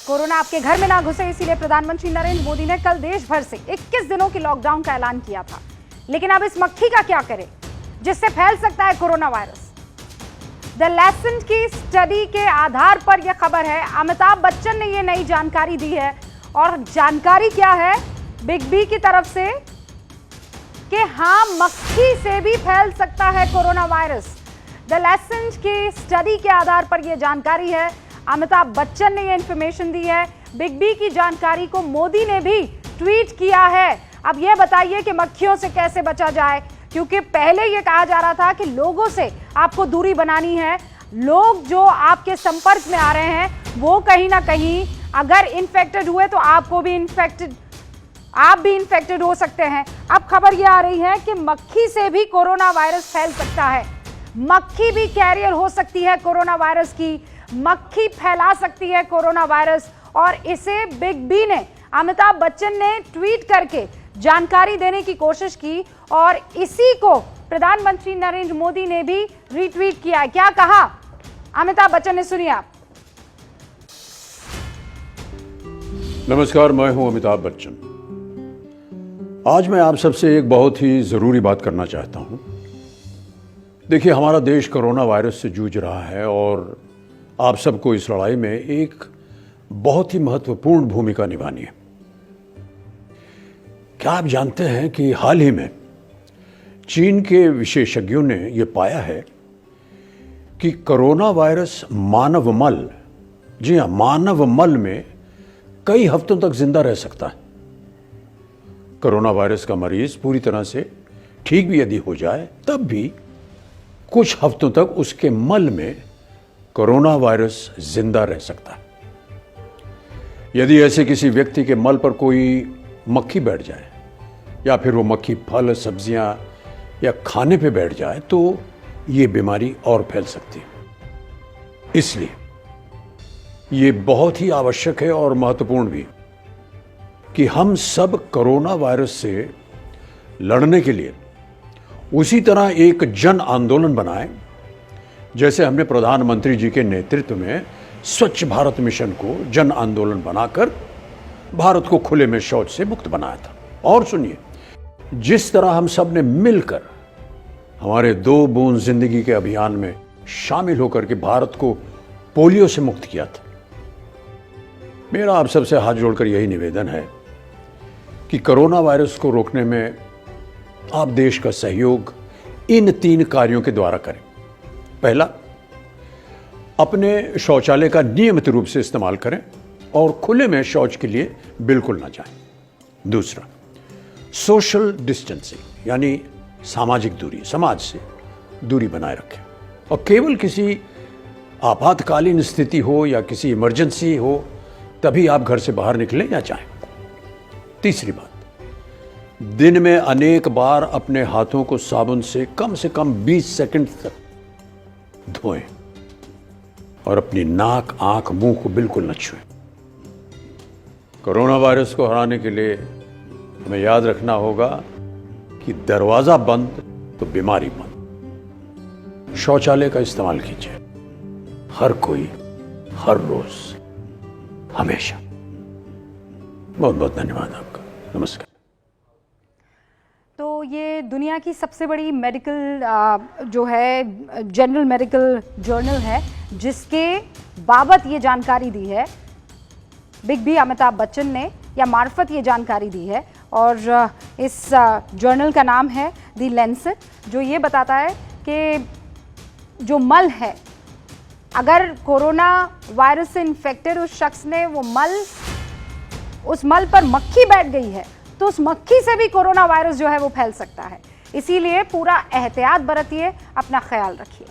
Corona आपके घर में ना घुसे, इसीलिए प्रधानमंत्री नरेंद्र मोदी ने कल देश भर से 21 दिनों की लॉकडाउन का ऐलान किया था। लेकिन अब इस मक्खी का क्या करें जिससे फैल सकता है कोरोना वायरस? द लेसन की स्टडी के आधार पर यह खबर है। अमिताभ बच्चन ने यह नई जानकारी दी है और जानकारी क्या है बिग बी की तरफ से कि हाँ, मक्खी से भी फैल सकता है कोरोना वायरस। द लेसन की स्टडी के आधार पर यह जानकारी है। अमिताभ बच्चन ने यह इंफॉर्मेशन दी है। बिग बी की जानकारी को मोदी ने भी ट्वीट किया है। अब यह बताइए कि मक्खियों से कैसे बचा जाए, क्योंकि पहले यह कहा जा रहा था कि लोगों से आपको दूरी बनानी है। लोग जो आपके संपर्क में आ रहे हैं वो कहीं ना कहीं अगर इन्फेक्टेड हुए तो आप भी इन्फेक्टेड हो सकते हैं। अब खबर यह आ रही है कि मक्खी से भी कोरोना वायरस फैल सकता है। मक्खी भी कैरियर हो सकती है कोरोना वायरस की। मक्खी फैला सकती है कोरोना वायरस और इसे बिग बी ने, अमिताभ बच्चन ने ट्वीट करके जानकारी देने की कोशिश की और इसी को प्रधानमंत्री नरेंद्र मोदी ने भी रीट्वीट किया। क्या कहा अमिताभ बच्चन ने, सुनिए आप। नमस्कार, मैं हूं अमिताभ बच्चन। आज मैं आप सबसे एक बहुत ही जरूरी बात करना चाहता हूं। देखिए, हमारा देश कोरोना वायरस से जूझ रहा है और आप सबको इस लड़ाई में एक बहुत ही महत्वपूर्ण भूमिका निभानी है। क्या आप जानते हैं कि हाल ही में चीन के विशेषज्ञों ने यह पाया है कि कोरोना वायरस मानव मल, जी हां, मानव मल में कई हफ्तों तक जिंदा रह सकता है। कोरोना वायरस का मरीज पूरी तरह से ठीक भी यदि हो जाए तब भी कुछ हफ्तों तक उसके मल में कोरोना वायरस जिंदा रह सकता है। यदि ऐसे किसी व्यक्ति के मल पर कोई मक्खी बैठ जाए या फिर वो मक्खी फल, सब्जियां या खाने पे बैठ जाए तो ये बीमारी और फैल सकती है। इसलिए ये बहुत ही आवश्यक है और महत्वपूर्ण भी कि हम सब कोरोना वायरस से लड़ने के लिए उसी तरह एक जन आंदोलन बनाएं जैसे हमने प्रधानमंत्री जी के नेतृत्व में स्वच्छ भारत मिशन को जन आंदोलन बनाकर भारत को खुले में शौच से मुक्त बनाया था। और सुनिए, जिस तरह हम सब ने मिलकर हमारे 2 बूंद जिंदगी के अभियान में शामिल होकर के भारत को पोलियो से मुक्त किया था, मेरा आप सबसे हाथ जोड़कर यही निवेदन है कि कोरोना वायरस को रोकने में आप देश का सहयोग इन 3 कार्यों के द्वारा करें। पहला, अपने शौचालय का नियमित रूप से इस्तेमाल करें और खुले में शौच के लिए बिल्कुल ना जाएं। दूसरा, सोशल डिस्टेंसिंग यानी सामाजिक दूरी, समाज से दूरी बनाए रखें और केवल किसी आपातकालीन स्थिति हो या किसी इमरजेंसी हो तभी आप घर से बाहर निकलें या जाएं। तीसरी बात, दिन में अनेक बार अपने हाथों को साबुन से कम 20 सेकंड तक धोएं और अपनी नाक, आंख, मुंह को बिल्कुल न छुएं। कोरोना वायरस को हराने के लिए हमें याद रखना होगा कि दरवाजा बंद तो बीमारी बंद। शौचालय का इस्तेमाल कीजिए, हर कोई, हर रोज, हमेशा। बहुत बहुत धन्यवाद आपका। नमस्कार। तो ये दुनिया की सबसे बड़ी मेडिकल जो है जनरल मेडिकल जर्नल है जिसके बाबत ये जानकारी दी है बिग बी अमिताभ बच्चन ने, या मार्फत ये जानकारी दी है। और इस जर्नल का नाम है द लेंसेट, जो ये बताता है कि जो मल है, अगर कोरोना वायरस से इन्फेक्टेड उस शख्स ने उस मल पर मक्खी बैठ गई है तो उस मक्खी से भी कोरोना वायरस जो है वो फैल सकता है। इसीलिए पूरा एहतियात बरतिए, अपना ख्याल रखिए।